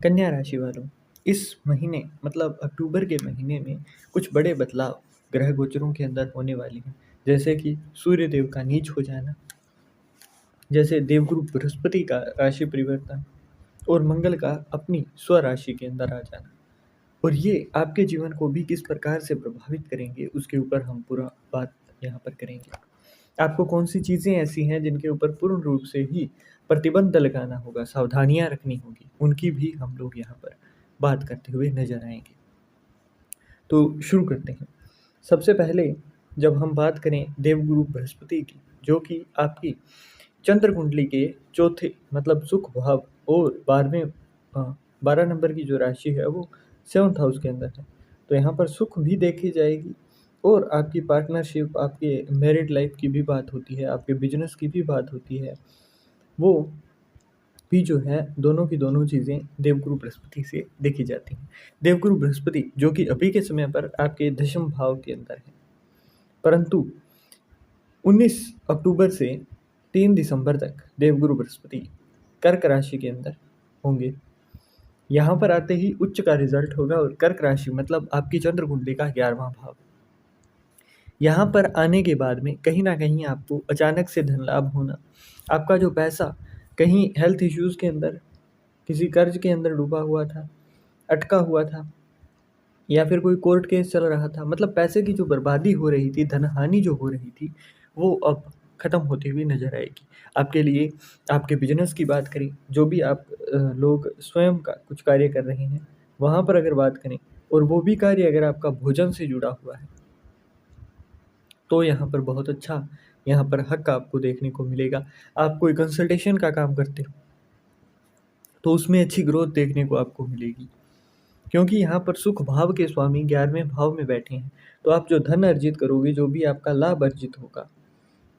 कन्या राशि वालों, इस महीने मतलब अक्टूबर के महीने में कुछ बड़े बदलाव ग्रह गोचरों के अंदर होने वाली हैं। जैसे कि सूर्य देव का नीच हो जाना, जैसे देवगुरु बृहस्पति का राशि परिवर्तन और मंगल का अपनी स्वराशि के अंदर आ जाना। और ये आपके जीवन को भी किस प्रकार से प्रभावित करेंगे उसके ऊपर हम पूरा बात यहाँ पर करेंगे। आपको कौन सी चीज़ें ऐसी हैं जिनके ऊपर पूर्ण रूप से ही प्रतिबंध लगाना होगा, सावधानियां रखनी होगी, उनकी भी हम लोग यहाँ पर बात करते हुए नजर आएंगे। तो शुरू करते हैं। सबसे पहले जब हम बात करें देवगुरु बृहस्पति की, जो कि आपकी चंद्र कुंडली के चौथे मतलब सुख भाव और 12 नंबर की जो राशि है वो 7th हाउस के अंदर है। तो यहाँ पर सुख भी देखी जाएगी और आपकी पार्टनरशिप, आपके मैरिड लाइफ की भी बात होती है, आपके बिजनेस की भी बात होती है। वो भी जो है दोनों की दोनों चीज़ें देवगुरु बृहस्पति से देखी जाती हैं। देवगुरु बृहस्पति जो कि अभी के समय पर आपके दशम भाव के अंदर है, परंतु 19 अक्टूबर से 3 दिसंबर तक देवगुरु बृहस्पति कर्क राशि के अंदर होंगे। यहाँ पर आते ही उच्च का रिजल्ट होगा और कर्क राशि मतलब आपकी चंद्र कुंडली का 11वां भाव। यहाँ पर आने के बाद में कहीं ना कहीं आपको अचानक से धन लाभ होना, आपका जो पैसा कहीं हेल्थ इश्यूज के अंदर, किसी कर्ज के अंदर डूबा हुआ था, अटका हुआ था, या फिर कोई कोर्ट केस चल रहा था, मतलब पैसे की जो बर्बादी हो रही थी, धन हानि जो हो रही थी, वो अब खत्म होती हुई नजर आएगी आपके लिए। आपके बिजनेस की बात करें, जो भी आप लोग स्वयं का कुछ कार्य कर रहे हैं, वहाँ पर अगर बात करें और वो भी कार्य अगर आपका भोजन से जुड़ा हुआ है, तो यहाँ पर बहुत अच्छा यहाँ पर हक आपको देखने को मिलेगा। आप कोई कंसल्टेशन का काम करते हो तो उसमें अच्छी ग्रोथ देखने को आपको मिलेगी, क्योंकि यहाँ पर सुख भाव के स्वामी 11वें भाव में बैठे हैं। तो आप जो धन अर्जित करोगे, जो भी आपका लाभ अर्जित होगा,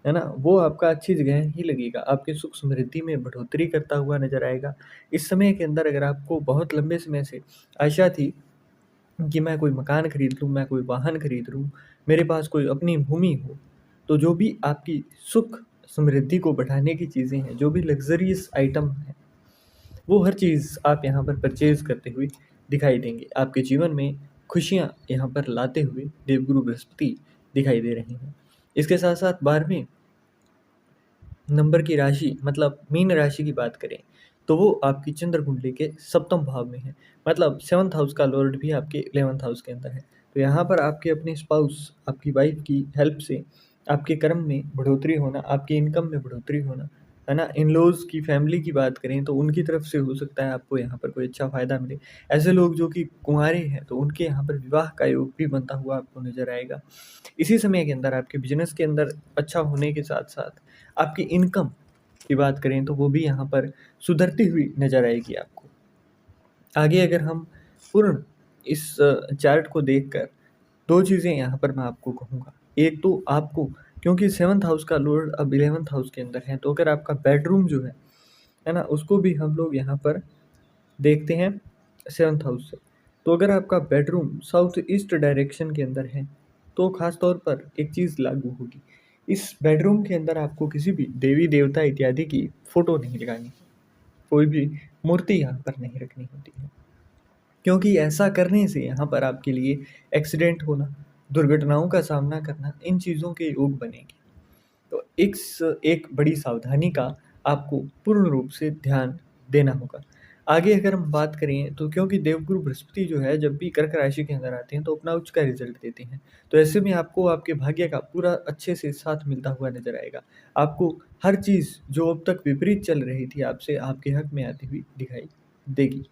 है ना, वो आपका अच्छी जगह ही लगेगा, आपकी सुख समृद्धि में बढ़ोतरी करता हुआ नजर आएगा। इस समय के अंदर अगर आपको बहुत लंबे समय से आशा थी कि मैं कोई मकान खरीद लूँ, मैं कोई वाहन खरीद लूँ, मेरे पास कोई अपनी भूमि हो, तो जो भी आपकी सुख समृद्धि को बढ़ाने की चीज़ें हैं, जो भी लग्जरियस आइटम है, वो हर चीज़ आप यहाँ पर परचेज करते हुए दिखाई देंगे। आपके जीवन में खुशियाँ यहाँ पर लाते हुए देवगुरु बृहस्पति दिखाई दे रहे हैं। इसके साथ साथ 12वें नंबर की राशि मतलब मीन राशि की बात करें, तो वो आपकी चंद्र कुंडली के सप्तम भाव में है। मतलब 7th हाउस का लॉर्ड भी आपके 11th हाउस के अंदर है। तो यहाँ पर आपके अपने स्पाउस, आपकी वाइफ की हेल्प से आपके कर्म में बढ़ोतरी होना, आपकी इनकम में बढ़ोतरी होना, है ना। इन लॉज की फैमिली की बात करें तो उनकी तरफ से हो सकता है आपको यहाँ पर कोई अच्छा फ़ायदा मिले। ऐसे लोग जो कि कुंवारे हैं तो उनके यहाँ पर विवाह का योग भी बनता हुआ आपको नजर आएगा। इसी समय के अंदर आपके बिजनेस के अंदर अच्छा होने के साथ साथ आपकी इनकम की बात करें तो वो भी यहाँ पर सुधरती हुई नजर आएगी आपको। आगे अगर हम पूर्ण इस चार्ट को देखकर दो चीज़ें यहाँ पर मैं आपको कहूँगा। एक तो आपको, क्योंकि 7th हाउस का लॉर्ड अब 11th हाउस के अंदर है, तो अगर आपका बेडरूम जो है ना, उसको भी हम लोग यहाँ पर देखते हैं 7th हाउस से। तो अगर आपका बेडरूम साउथ ईस्ट डायरेक्शन के अंदर है तो खास तौर पर एक चीज़ लागू होगी। इस बेडरूम के अंदर आपको किसी भी देवी देवता इत्यादि की फोटो नहीं लगानी, कोई भी मूर्ति यहाँ पर नहीं रखनी होती है, क्योंकि ऐसा करने से यहाँ पर आपके लिए एक्सीडेंट होना, दुर्घटनाओं का सामना करना, इन चीज़ों के योग बनेंगे। तो एक बड़ी सावधानी का आपको पूर्ण रूप से ध्यान देना होगा। आगे अगर हम बात करें तो क्योंकि देवगुरु बृहस्पति जो है जब भी कर्क राशि के अंदर आते हैं तो अपना उच्च का रिजल्ट देते हैं। तो ऐसे में आपको आपके भाग्य का पूरा अच्छे से साथ मिलता हुआ नजर आएगा। आपको हर चीज़ जो अब तक विपरीत चल रही थी आपसे आपके हक में आती हुई दिखाई देगी।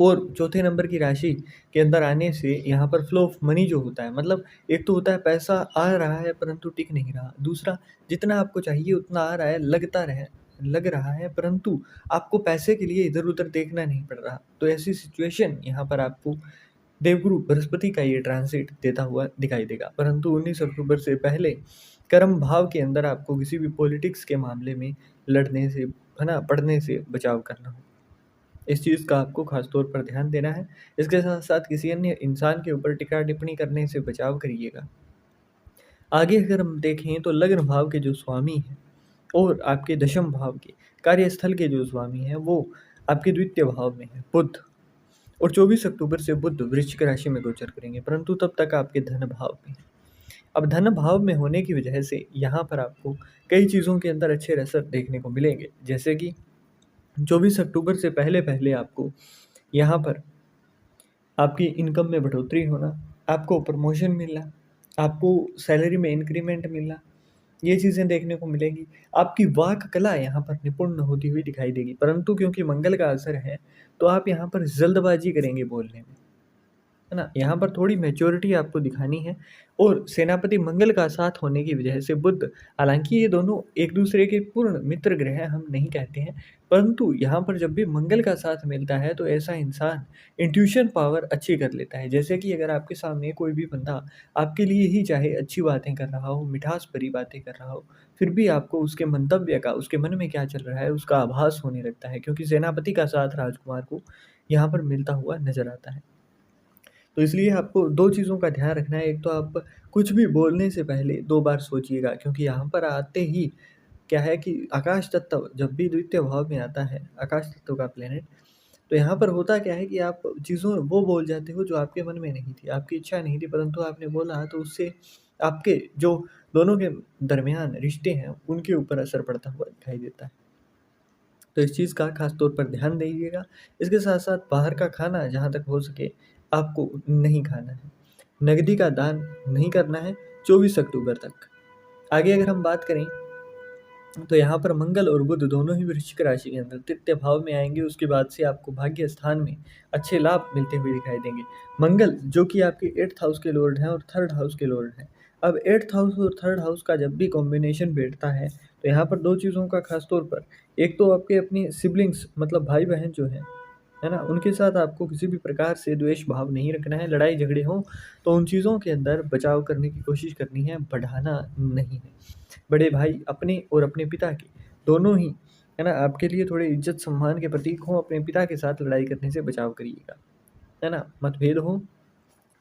और चौथे नंबर की राशि के अंदर आने से यहाँ पर फ्लो ऑफ मनी जो होता है, मतलब एक तो होता है पैसा आ रहा है परंतु टिक नहीं रहा, दूसरा जितना आपको चाहिए उतना आ रहा है, लग रहा है, परंतु आपको पैसे के लिए इधर उधर देखना नहीं पड़ रहा। तो ऐसी सिचुएशन यहाँ पर आपको देवगुरु बृहस्पति का ये ट्रांसिट देता हुआ दिखाई देगा। परंतु 19 अक्टूबर से पहले कर्म भाव के अंदर आपको किसी भी पॉलिटिक्स के मामले में लड़ने से, है ना, पढ़ने से बचाव करना हो, इस चीज़ का आपको खास तौर पर ध्यान देना है। इसके साथ साथ किसी अन्य इंसान के ऊपर टिक्का टिप्पणी करने से बचाव करिएगा। आगे अगर हम देखें तो लग्न भाव के जो स्वामी हैं और आपके दशम भाव के कार्यस्थल के जो स्वामी हैं वो आपके द्वितीय भाव में है बुध, और 24 अक्टूबर से बुध वृश्चिक राशि में गोचर करेंगे, परंतु तब तक आपके धन भाव में है। अब धन भाव में होने की वजह से यहाँ पर आपको कई चीज़ों के अंदर अच्छे असर देखने को मिलेंगे, जैसे कि 24 अक्टूबर से पहले पहले आपको यहाँ पर आपकी इनकम में बढ़ोतरी होना, आपको प्रमोशन मिलना, आपको सैलरी में इंक्रीमेंट मिलना, ये चीज़ें देखने को मिलेंगी। आपकी वाक कला यहाँ पर निपुण होती हुई दिखाई देगी, परंतु क्योंकि मंगल का असर है तो आप यहाँ पर जल्दबाजी करेंगे बोलने में, है ना? यहाँ पर थोड़ी मैच्योरिटी आपको दिखानी है। और सेनापति मंगल का साथ होने की वजह से बुध, हालांकि ये दोनों एक दूसरे के पूर्ण मित्र ग्रह हम नहीं कहते हैं, परंतु यहाँ पर जब भी मंगल का साथ मिलता है तो ऐसा इंसान इंट्यूशन पावर अच्छी कर लेता है। जैसे कि अगर आपके सामने कोई भी बंदा आपके लिए ही चाहे अच्छी बातें कर रहा हो, मिठास भरी बातें कर रहा हो, फिर भी आपको उसके मंतव्य का, उसके मन में क्या चल रहा है उसका आभास होने लगता है, क्योंकि सेनापति का साथ राजकुमार को यहाँ पर मिलता हुआ नजर आता है। तो इसलिए आपको दो चीज़ों का ध्यान रखना है। एक तो आप कुछ भी बोलने से पहले 2 बार सोचिएगा, क्योंकि यहाँ पर आते ही क्या है कि आकाश तत्व जब भी द्वितीय भाव में आता है, आकाश तत्व का प्लेनेट, तो यहाँ पर होता क्या है कि आप चीज़ों वो बोल जाते हो जो आपके मन में नहीं थी, आपकी इच्छा नहीं थी, परंतु आपने बोला तो उससे आपके जो दोनों के दरमियान रिश्ते हैं उनके ऊपर असर पड़ता हुआ दिखाई देता है। तो इस चीज़ का खास तौर पर ध्यान दीजिएगा। इसके साथ-साथ बाहर का खाना जहाँ तक हो सके आपको नहीं खाना है। नकदी का दान नहीं करना है 24 अक्टूबर तक। आगे अगर हम बात करें तो यहाँ पर मंगल और बुध दोनों ही वृश्चिक राशि के अंदर तृतीय भाव में आएंगे। उसके बाद से आपको भाग्य स्थान में अच्छे लाभ मिलते हुए दिखाई देंगे। मंगल जो कि आपके 8th हाउस के लॉर्ड हैं और 3rd हाउस के लॉर्ड हैं। अब 8th हाउस और 3rd हाउस का जब भी कॉम्बिनेशन बैठता है तो यहाँ पर दो चीज़ों का खास तौर पर, एक तो आपके अपने सिबलिंग्स मतलब भाई बहन जो हैं, है ना, उनके साथ आपको किसी भी प्रकार से द्वेष भाव नहीं रखना है। लड़ाई झगड़े हों तो उन चीज़ों के अंदर बचाव करने की कोशिश करनी है, बढ़ाना नहीं है। बड़े भाई अपने और अपने पिता के दोनों ही, है ना, आपके लिए थोड़े इज्जत सम्मान के प्रतीक हों, अपने पिता के साथ लड़ाई करने से बचाव करिएगा, है ना। मतभेद हो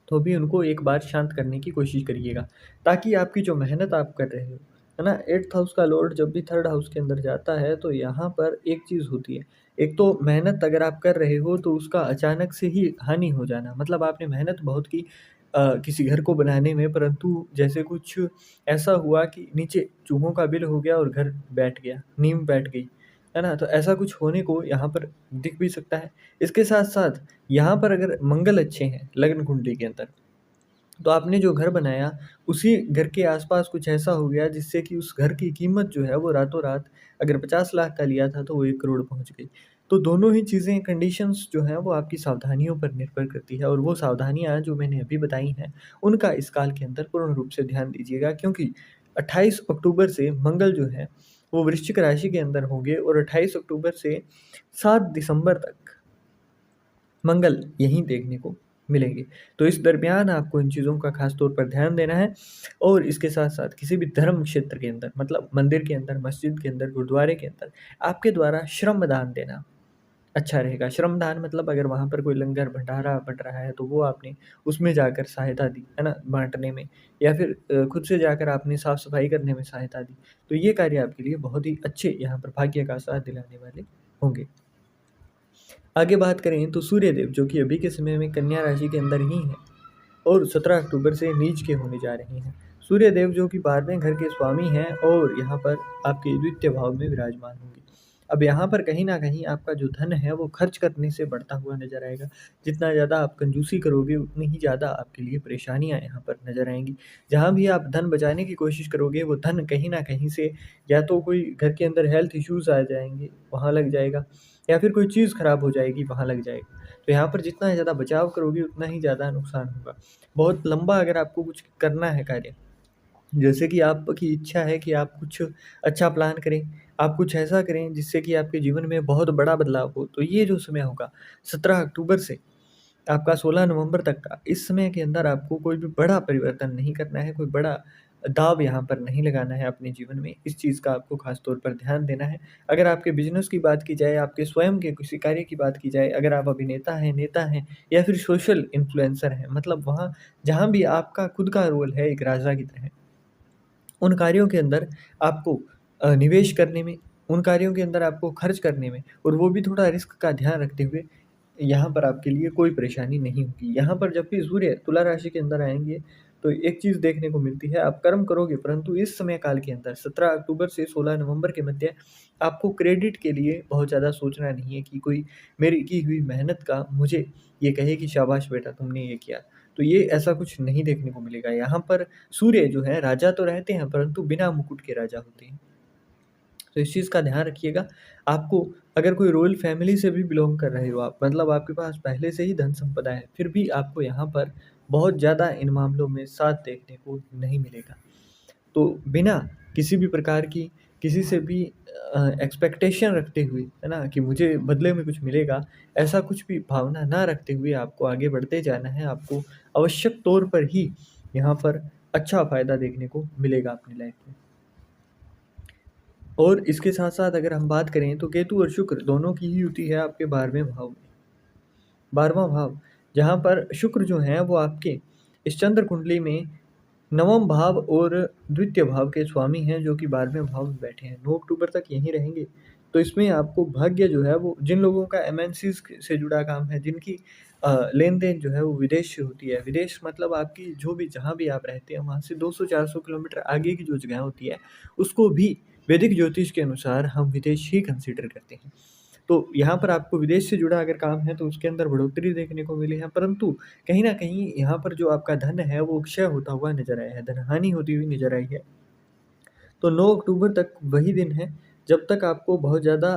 तो भी उनको एक बार शांत करने की कोशिश करिएगा, ताकि आपकी जो मेहनत आप कर रहे हो, है ना, 8th हाउस का लॉर्ड जब भी 3rd हाउस के अंदर जाता है तो यहाँ पर एक चीज़ होती है। एक तो मेहनत अगर आप कर रहे हो तो उसका अचानक से ही हानि हो जाना, मतलब आपने मेहनत बहुत की किसी घर को बनाने में, परंतु जैसे कुछ ऐसा हुआ कि नीचे चूहों का बिल हो गया और घर बैठ गया, नींव बैठ गई, है ना? तो ऐसा कुछ होने को यहाँ पर दिख भी सकता है। इसके साथ-साथ यहाँ पर अगर मंगल अच्छे हैं लग्न कुंडली के अंदर, तो आपने जो घर बनाया उसी घर के आस-पास कुछ ऐसा हो गया जिससे कि उस घर की कीमत जो है वो रातों-रात, अगर 50 लाख का लिया था तो वो 1 करोड़ पहुँच गई। तो दोनों ही चीज़ें, कंडीशंस जो हैं वो आपकी सावधानियों पर निर्भर करती है, और वो सावधानियाँ जो मैंने अभी बताई हैं, उनका इस काल के अंदर पूर्ण रूप से ध्यान दीजिएगा, क्योंकि 28 अक्टूबर से मंगल जो है वो वृश्चिक राशि के अंदर होंगे, और 28 अक्टूबर से 7 दिसंबर तक मंगल यहीं देखने को मिलेंगे। तो इस दरमियान आपको इन चीज़ों का खास तौर पर ध्यान देना है, और इसके साथ-साथ किसी भी धर्म क्षेत्र के अंदर, मतलब मंदिर के अंदर, मस्जिद के अंदर, गुरुद्वारे के अंदर आपके द्वारा श्रमदान देना अच्छा रहेगा। श्रमदान मतलब अगर वहाँ पर कोई लंगर भंडारा बँट रहा है तो वो आपने उसमें जाकर सहायता दी, है ना? बाँटने में, या फिर खुद से जाकर आपने साफ-सफाई करने में सहायता दी। तो ये कार्य आपके लिए बहुत ही अच्छे यहाँ पर भाग्य का साथ दिलाने वाले होंगे। आगे बात करें तो सूर्यदेव जो कि अभी के समय में कन्या राशि के अंदर ही हैं और 17 अक्टूबर से नीच के होने जा रहे हैं। सूर्यदेव जो कि 12वें घर के स्वामी हैं और यहाँ पर आपके द्वितीय भाव में विराजमान होंगे। अब यहाँ पर कहीं न कहीं आपका जो धन है वो खर्च करने से बढ़ता हुआ नज़र आएगा। जितना ज़्यादा आप कंजूसी करोगे उतनी ही ज़्यादा आपके लिए परेशानियाँ यहाँ पर नज़र आएँगी। जहाँ भी आप धन बचाने की कोशिश करोगे वो धन कहीं न कहीं से या तो कोई घर के अंदर हेल्थ इश्यूज़ आ जाएँगे, वहाँ लग जाएगा, या फिर कोई चीज़ खराब हो जाएगी, वहाँ लग जाएगा। तो यहाँ पर जितना ज़्यादा बचाव करोगे उतना ही ज़्यादा नुकसान होगा। बहुत लंबा अगर आपको कुछ करना है कार्य, जैसे कि आपकी इच्छा है कि आप कुछ अच्छा प्लान करें, आप कुछ ऐसा करें जिससे कि आपके जीवन में बहुत बड़ा बदलाव हो, तो ये जो समय होगा 17 अक्टूबर से आपका 16 नवंबर तक का, इस समय के अंदर आपको कोई भी बड़ा परिवर्तन नहीं करना है, कोई बड़ा दाँव यहाँ पर नहीं लगाना है अपने जीवन में। इस चीज़ का आपको ख़ास तौर पर ध्यान देना है। अगर आपके बिज़नेस की बात की जाए, आपके स्वयं के किसी कार्य की बात की जाए, अगर आप अभिनेता हैं, नेता हैं या फिर सोशल इन्फ्लुएंसर हैं, मतलब वहाँ जहाँ भी आपका खुद का रोल है एक राजा की तरह, उन कार्यों के अंदर आपको निवेश करने में, उन कार्यों के अंदर आपको खर्च करने में, और वो भी थोड़ा रिस्क का ध्यान रखते हुए, यहाँ पर आपके लिए कोई परेशानी नहीं होगी। यहाँ पर जब भी सूर्य तुला राशि के अंदर आएँगे, तो एक चीज़ देखने को मिलती है, आप कर्म करोगे, परंतु इस समय काल के अंदर 17 अक्टूबर से 16 नवंबर के मध्य आपको क्रेडिट के लिए बहुत ज़्यादा सोचना नहीं है कि कोई मेरी की हुई मेहनत का मुझे ये कहे कि शाबाश बेटा तुमने ये किया। तो ये ऐसा कुछ नहीं देखने को मिलेगा। यहाँ पर सूर्य जो है राजा तो रहते हैं, परंतु बिना मुकुट के राजा होते हैं। तो इस चीज़ का ध्यान रखिएगा। आपको अगर कोई रॉयल फैमिली से भी बिलॉन्ग कर रहे हो आप, मतलब आपके पास पहले से ही धन संपदा है, फिर भी आपको यहाँ पर बहुत ज़्यादा इन मामलों में साथ देखने को नहीं मिलेगा। तो बिना किसी भी प्रकार की किसी से भी एक्सपेक्टेशन रखते हुए, है ना, कि मुझे बदले में कुछ मिलेगा, ऐसा कुछ भी भावना ना रखते हुए आपको आगे बढ़ते जाना है। आपको आवश्यक तौर पर ही यहाँ पर अच्छा फ़ायदा देखने को मिलेगा अपनी लाइफ में। और इसके साथ-साथ अगर हम बात करें तो केतु और शुक्र दोनों की ही युति है आपके 12वें भाव में। 12वाँ भाव, जहाँ पर शुक्र जो हैं वो आपके इस चंद्र कुंडली में 9वाँ भाव और द्वितीय भाव के स्वामी हैं, जो कि 12वें भाव में बैठे हैं। 9 अक्टूबर तक यहीं रहेंगे। तो इसमें आपको भाग्य जो है वो, जिन लोगों का एमएनसीज़ से जुड़ा काम है, जिनकी लेन-देन जो है वो विदेश से होती है। विदेश मतलब आपकी जो भी जहाँ भी आप रहते हैं वहाँ से 200-400 किलोमीटर आगे की जो जगह होती है, उसको भी वैदिक ज्योतिष के अनुसार हम विदेश ही कंसीडर करते हैं। तो यहाँ पर आपको विदेश से जुड़ा अगर काम है तो उसके अंदर बढ़ोतरी देखने को मिली है, परंतु कहीं न कहीं यहाँ पर जो आपका धन है वो क्षय होता हुआ नज़र आया है, धन-हानि होती हुई नज़र आई है। तो 9 अक्टूबर तक वही दिन है जब तक आपको बहुत ज़्यादा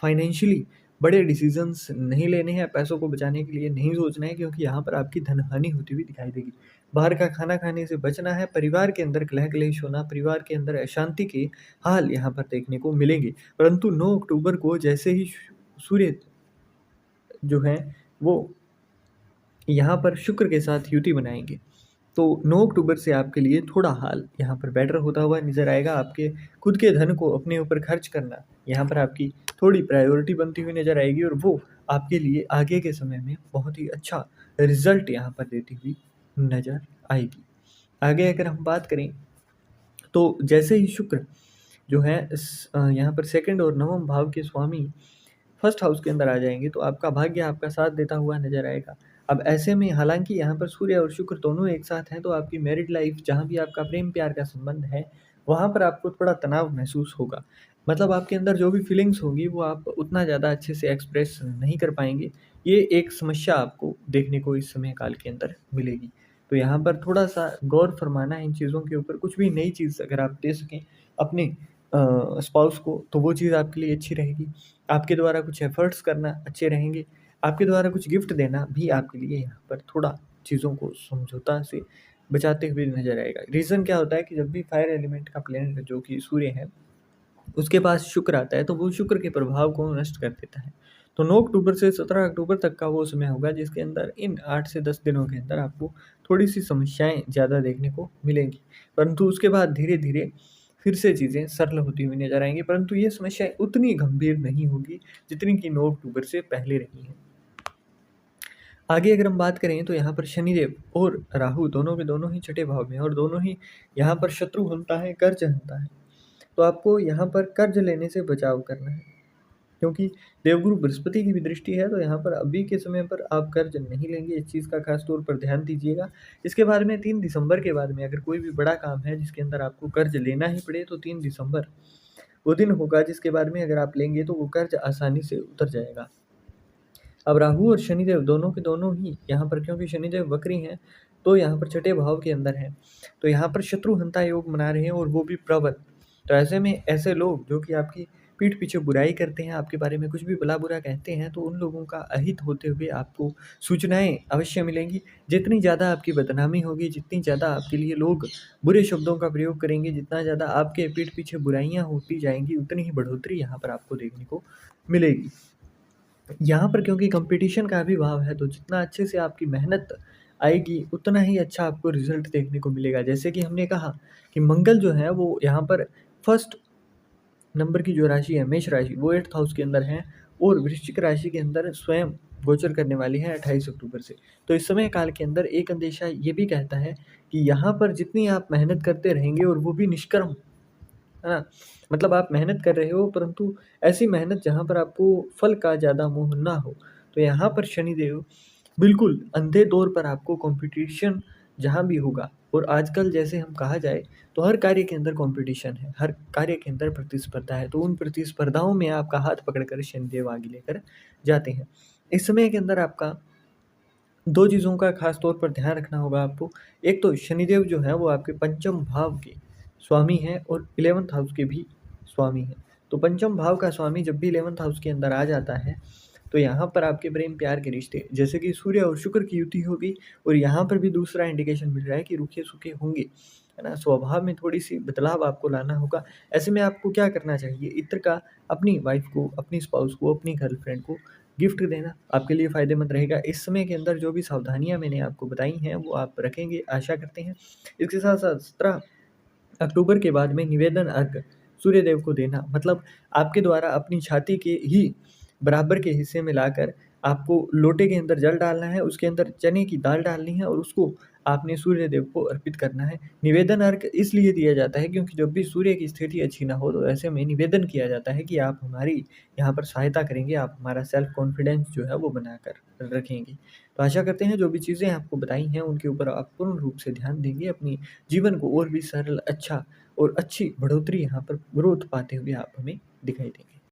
फाइनेंशियली बड़े डिसीज़न्स नहीं लेने हैं, पैसों को बचाने के लिए नहीं सोचना है, क्योंकि यहाँ पर आपकी धन-हानि होती हुई दिखाई देगी। बाहर का खाना खाने से बचना है, परिवार के अंदर कलह-कलेश होना, परिवार के अंदर अशांति के हाल यहाँ पर देखने को मिलेंगे। परंतु 9 अक्टूबर को जैसे ही सूर्य जो हैं वो यहाँ पर शुक्र के साथ युति बनाएँगे, तो 9 अक्टूबर से आपके लिए थोड़ा हाल यहाँ पर बेटर होता हुआ नज़र आएगा। आपके खुद के धन को अपने ऊपर खर्च करना यहाँ पर आपकी थोड़ी प्रायोरिटी बनती हुई नज़र आएगी, और वो आपके लिए आगे के समय में बहुत ही अच्छा रिज़ल्ट यहाँ पर देती हुई नज़र आएगी। आगे अगर हम बात करें तो जैसे ही शुक्र जो है यहाँ पर सेकंड और नवम भाव के स्वामी फर्स्ट हाउस के अंदर आ जाएँगे, तो आपका भाग्य आपका साथ देता हुआ नज़र आएगा। अब ऐसे में हालाँकि यहाँ पर सूर्य और शुक्र दोनों एक साथ हैं, तो आपकी मैरिड लाइफ़, जहाँ भी आपका प्रेम-प्यार का संबंध है, वहाँ पर आपको थोड़ा तनाव महसूस होगा। मतलब आपके अंदर जो भी फीलिंग्स होंगी, वो आप उतना ज़्यादा अच्छे से एक्सप्रेस नहीं कर पाएँगे। ये एक समस्या आपको देखने को इस समय काल के अंदर मिलेगी। तो यहाँ पर थोड़ा-सा गौर फरमाना है इन चीज़ों के ऊपर। कुछ भी नई चीज़ अगर आप दे सकें अपने स्पाउस को, तो वो चीज़ आपके लिए अच्छी रहेगी। आपके द्वारा कुछ एफ़र्ट्स करना अच्छे रहेंगे। आपके द्वारा कुछ गिफ्ट देना भी आपके लिए यहाँ पर थोड़ा चीज़ों को समझौता से बचाते हुए नज़र आएगा। रीज़न क्या होता है कि जब भी फायर एलिमेंट का प्लैनेट जो कि सूर्य है, उसके पास शुक्र आता है, तो वो शुक्र के प्रभाव को नष्ट कर देता है। तो 9 अक्टूबर से 17 अक्टूबर तक का वो समय होगा जिसके अंदर इन 8 से 10 दिनों के अंदर आपको थोड़ी-सी समस्याएँ ज़्यादा देखने को मिलेंगी। परंतु उसके बाद धीरे-धीरे फिर से चीज़ें सरल होती हुई नज़र आएँगी, परंतु ये समस्याएँ उतनी गंभीर नहीं होगी जितनी कि 9 अक्टूबर से पहले रही हैं। आगे अगर हम बात करें तो यहाँ पर शनिदेव और राहु दोनों के दोनों ही छठे भाव में, और दोनों ही यहाँ पर शत्रु हंता है, कर्ज हंता है। तो आपको यहाँ पर कर्ज लेने से बचाव करना है, क्योंकि देवगुरु बृहस्पति की भी दृष्टि है, तो यहाँ पर अभी के समय पर आप कर्ज नहीं लेंगे, इस चीज़ का खास तौर पर ध्यान दीजिएगा। इसके बाद में 3 दिसंबर के बाद में अगर कोई भी बड़ा काम है जिसके अंदर आपको कर्ज लेना ही पड़े, तो 3 दिसंबर वो दिन होगा जिसके बारे में अगर आप लेंगे तो वो कर्ज आसानी से उतर जाएगा। अब राहु और शनिदेव दोनों के दोनों ही यहाँ पर, क्योंकि शनिदेव वक्री हैं, तो यहाँ पर छठे भाव के अंदर हैं, तो यहाँ पर शत्रुहंता योग मना रहे हैं, और वो भी प्रबल। तो ऐसे में ऐसे लोग जो कि आपकी पीठ पीछे बुराई करते हैं, आपके बारे में कुछ भी भला-बुरा कहते हैं, तो उन लोगों का अहित होते हुए आपको सूचनाएँ अवश्य मिलेंगी। जितनी ज़्यादा आपकी बदनामी होगी, जितनी ज़्यादा आपके लिए लोग बुरे शब्दों का प्रयोग करेंगे, जितना ज़्यादा आपके पीठ पीछे बुराइयाँ होती जाएँगी, उतनी ही बढ़ोतरी यहाँ पर आपको देखने को मिलेगी। यहाँ पर क्योंकि कंपटीशन का भी भाव है, तो जितना अच्छे से आपकी मेहनत आएगी, उतना ही अच्छा आपको रिज़ल्ट देखने को मिलेगा। जैसे कि हमने कहा कि मंगल जो है वो यहाँ पर फर्स्ट नंबर की जो राशि है, मेष राशि, वो 8th हाउस के अंदर है, और वृश्चिक राशि के अंदर स्वयं गोचर करने वाली है 28 अक्टूबर से। तो इस समय काल के अंदर एक अंदेशा ये भी कहता है कि यहाँ पर जितनी आप मेहनत करते रहेंगे, और वो भी निष्कर्म, है ना? मतलब आप मेहनत कर रहे हो परंतु ऐसी मेहनत जहाँ पर आपको फल का ज़्यादा मोह ना हो। तो यहाँ पर शनिदेव बिल्कुल अंधे तौर पर आपको कॉम्पिटिशन जहाँ भी होगा और आजकल जैसे हम कहा जाए तो हर कार्य के अंदर कॉम्पिटिशन है, हर कार्य के अंदर प्रतिस्पर्धा है, तो उन प्रतिस्पर्धाओं में आपका हाथ पकड़कर शनिदेव आगे लेकर जाते हैं। इस समय के अंदर आपका 2 चीज़ों का ख़ास तौर पर ध्यान रखना होगा आपको। एक तो शनिदेव जो है वो आपके पंचम भाव के स्वामी हैं और 11th हाउस के भी स्वामी हैं। तो पंचम भाव का स्वामी जब भी 11th हाउस के अंदर आ जाता है, तो यहाँ पर आपके प्रेम प्यार के रिश्ते जैसे कि सूर्य और शुक्र की युति होगी और यहाँ पर भी दूसरा इंडिकेशन मिल रहा है कि रूखे-सूखे होंगे, है ना? स्वभाव में थोड़ी-सी बदलाव आपको लाना होगा। ऐसे में आपको क्या करना चाहिए? इत्र का अपनी वाइफ़ को, अपनी स्पाउस को, अपनी गर्लफ्रेंड को गिफ्ट देना आपके लिए फ़ायदेमंद रहेगा। इस समय के अंदर जो भी सावधानियाँ मैंने आपको बताई हैं, वो आप रखेंगे, आशा करते हैं। इसके साथ-साथ 17 अक्टूबर के बाद में निवेदन अर्घ सूर्यदेव को देना मतलब आपके द्वारा अपनी छाती के ही बराबर के हिस्से में लाकर आपको लोटे के अंदर जल डालना है, उसके अंदर चने की दाल डालनी है और उसको आपने सूर्यदेव को अर्पित करना है। निवेदन अर्घ इसलिए दिया जाता है क्योंकि जब भी सूर्य की स्थिति अच्छी ना हो तो ऐसे में निवेदन किया जाता है कि आप हमारी यहाँ पर सहायता करेंगे, आप हमारा सेल्फ कॉन्फिडेंस जो है वो बनाकर रखेंगे। तो आशा करते हैं जो भी चीज़ें आपको बताई हैं उनके ऊपर आप पूर्ण रूप से ध्यान देंगे, अपनी जीवन को और भी सरल, अच्छा और अच्छी बढ़ोतरी यहाँ पर ग्रोथ पाते हुए आप हमें दिखाई देंगे।